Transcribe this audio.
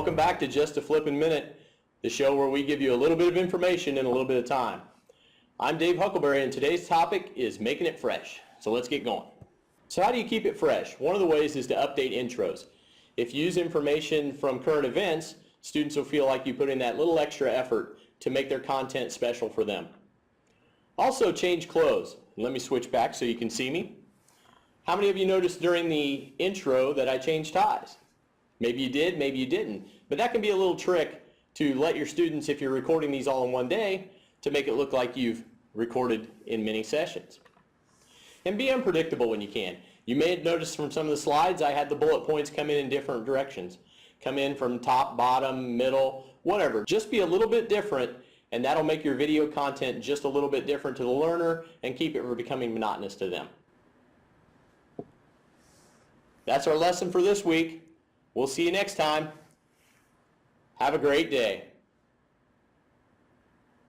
Welcome back to Just a Flippin' Minute, the show where we give you a little bit of information in a little bit of time. I'm Dave Huckleberry, and today's topic is making it fresh. So let's get going. So how do you keep it fresh? One of the ways is to update intros. If you use information from current events, students will feel like you put in that little extra effort to make their content special for them. Also, change clothes. Let me switch back so you can see me. How many of you noticed during the intro that I changed ties? Maybe you did, maybe you didn't. But that can be a little trick to let your students, if you're recording these all in one day, to make it look like you've recorded in many sessions. And be unpredictable when you can. You may have noticed from some of the slides I had the bullet points come in different directions. Come in from top, bottom, middle, whatever. Just be a little bit different, and that'll make your video content just a little bit different to the learner and keep it from becoming monotonous to them. That's our lesson for this week. We'll see you next time. Have a great day.